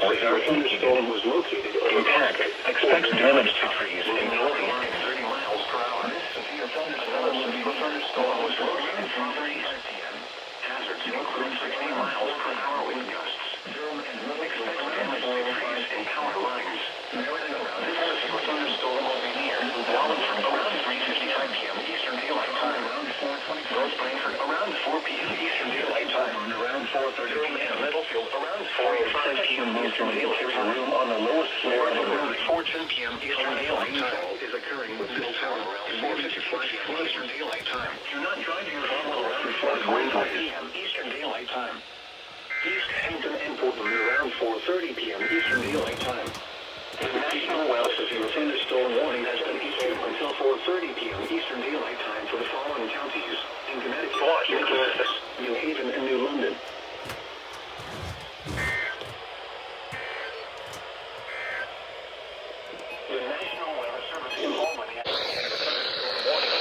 or your thunderstorm was located impact. Expect damage to trees in northeast 30 miles per hour. Severe thunderstorm was located from 35 p.m. Hazards include 60 miles per hour wind gusts. Expect damage to trees and power lines. This severe thunderstorm will be near Walden from around 3:55 p.m. Eastern Daylight Time. North Branford around 4 p.m. Eastern Daylight Time. Around 4:30 p.m. Middlefield around 4:05 p.m. Eastern Daylight Time. Room on the lowest floor of the building. 4:10 p.m. Eastern Daylight Time is occurring with this tower around 4:55 p.m. Eastern Daylight Time. Do not drive your vehicle around 4:45 p.m. Eastern Daylight Time. East Hampton and Portland around 4:30 p.m. Eastern Daylight Time. The National Weather Severe Thunderstorm Warning has been issued until 4:30 p.m. Eastern Daylight Time for the following counties: in Connecticut, Massachusetts, New Haven, and New London. The National Weather Service in Albany has issued a thunderstorm warning.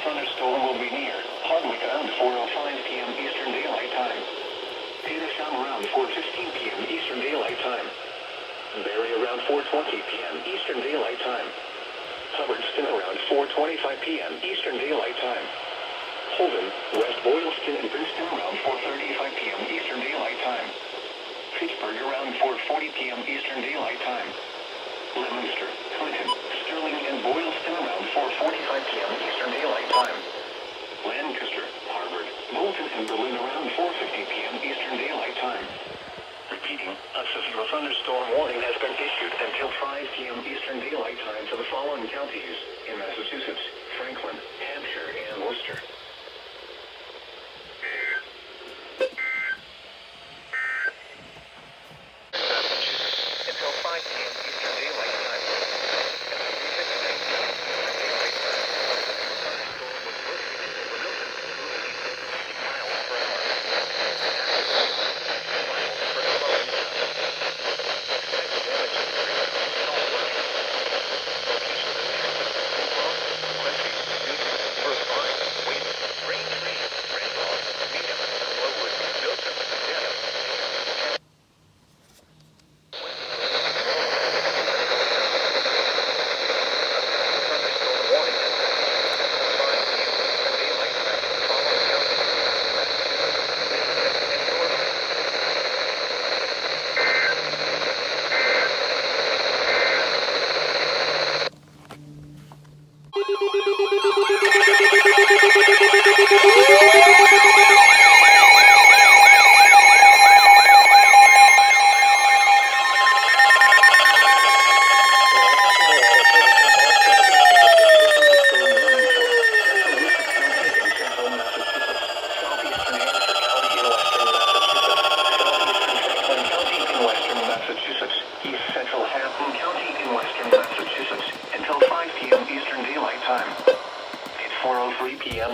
Thunderstorm will be near Hardwick around 4:05 p.m. Eastern Daylight Time. Peterstown around 4:15 p.m. Eastern Daylight Time. Barry around 4:20 p.m. Eastern Daylight Time. Hubbardston around 4:25 p.m. Eastern Daylight Time. Holden, West Boylston, and Princeton around 4:35 p.m. Eastern Daylight Time. Pittsburgh around 4:40 p.m. Eastern Daylight Time. Leominster, Clinton, Sterling, and Boylston around 4:45 p.m. Eastern Daylight Time. Lancaster, Harvard, Bolton, and Berlin around 4:50 p.m. Eastern Daylight Time. Repeating, a severe thunderstorm warning has been issued until 5 p.m. Eastern Daylight Time for the following counties in Massachusetts, Franklin, Hampshire, and Worcester.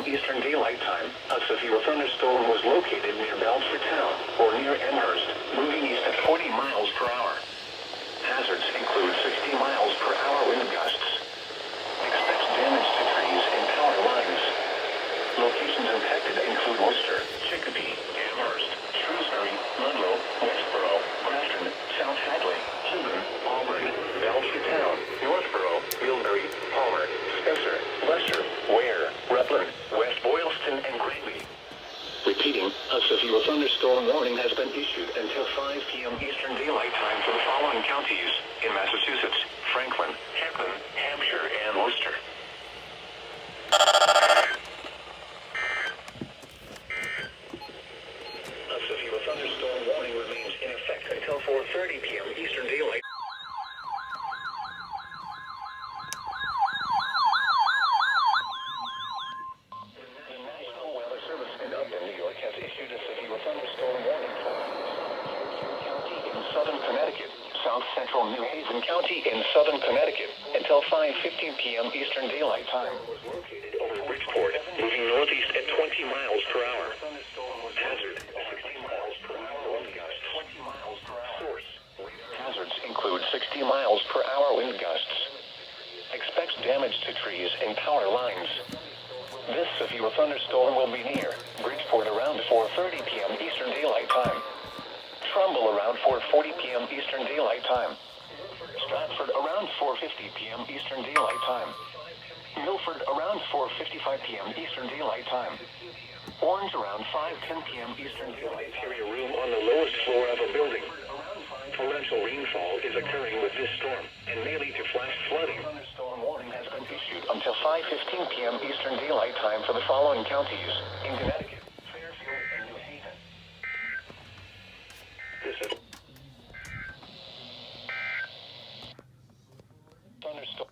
Eastern Daylight Time, a severe thunderstorm was located near Belford Town, or near Amherst, moving east at 40 miles per hour. Hazards include 60 miles per hour wind gusts. Expect damage to trees and power lines. Locations impacted include Worcester, Chicopee, Amherst, Shrewsbury, Ludlow, Westboro, Grafton, South Hadley, Holden, Auburn, Belford Town, Northborough, Millbury, Palmer, Spencer, Leicester, Ware, Rutland, West Boylston, and Greeley. Repeating, a severe thunderstorm warning has been issued until 5 p.m. Eastern Daylight Time for the following counties in Massachusetts: Franklin, Hampden, Hampshire, and Worcester. A severe thunderstorm warning remains in effect until 4:30 p.m. Eastern Daylight. South Central New Haven County in southern Connecticut until 5:15 p.m. Eastern Daylight Time. Was located over Bridgeport, moving northeast at 20 miles per hour. Hazard, 60 miles per hour wind gusts. 20 miles per hour. Source. Hazards include 60 miles per hour wind gusts. Expect damage to trees and power lines. This severe thunderstorm will be near Bridgeport around 4:30 p.m. Eastern Daylight Time. Trumbull around 4:40 p.m. Eastern Daylight Time. Stratford around 4:50 p.m. Eastern Daylight Time. Milford around 4:55 p.m. Eastern Daylight Time. Orange around 5:10 p.m. Eastern Daylight Time. Interior room on the lowest floor of a building. Torrential rainfall is occurring with this storm and may lead to flash flooding. Thunderstorm warning has been issued until 5:15 p.m. Eastern Daylight Time for the following counties in Connecticut: Fairfield and New Haven. This is thunderstorm.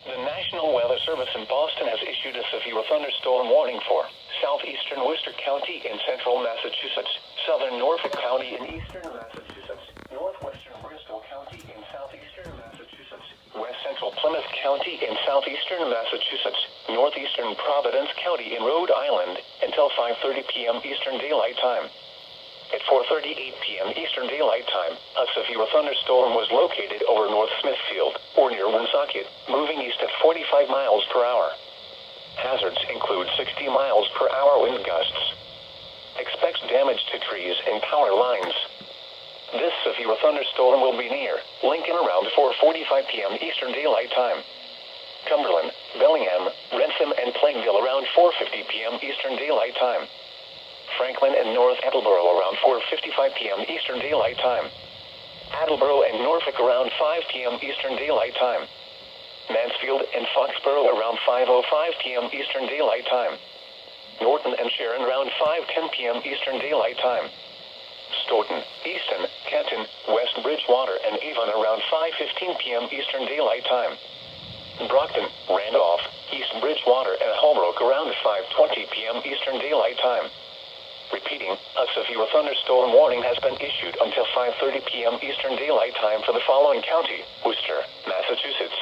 The National Weather Service in Boston has issued a severe thunderstorm warning for southeastern Worcester County in central Massachusetts, southern Norfolk County in eastern Massachusetts, northwestern Bristol County in southeastern Massachusetts, west central Plymouth County in southeastern Massachusetts, northeastern Providence County in Rhode Island until 5:30 p.m. Eastern Daylight Time. At 4:38 p.m. Eastern Daylight Time, a severe thunderstorm was located over North Smithfield, or near Woonsocket, moving east at 45 miles per hour. Hazards include 60 miles per hour wind gusts. Expect damage to trees and power lines. This severe thunderstorm will be near Lincoln around 4:45 p.m. Eastern Daylight Time. Cumberland, Bellingham, Wrentham, and Plainville around 4:50 p.m. Eastern Daylight Time. Franklin and North Attleboro around 4:55 p.m. Eastern Daylight Time. Attleboro and Norfolk around 5 p.m. Eastern Daylight Time. Mansfield and Foxborough around 5:05 p.m. Eastern Daylight Time. Norton and Sharon around 5:10 p.m. Eastern Daylight Time. Stoughton, Easton, Canton, West Bridgewater, and Avon around 5:15 p.m. Eastern Daylight Time. Brockton, Randolph, East Bridgewater, and Holbrook around 5:20 p.m. Eastern Daylight Time. Repeating, a severe thunderstorm warning has been issued until 5:30 p.m. Eastern Daylight Time for the following county: Worcester, Massachusetts.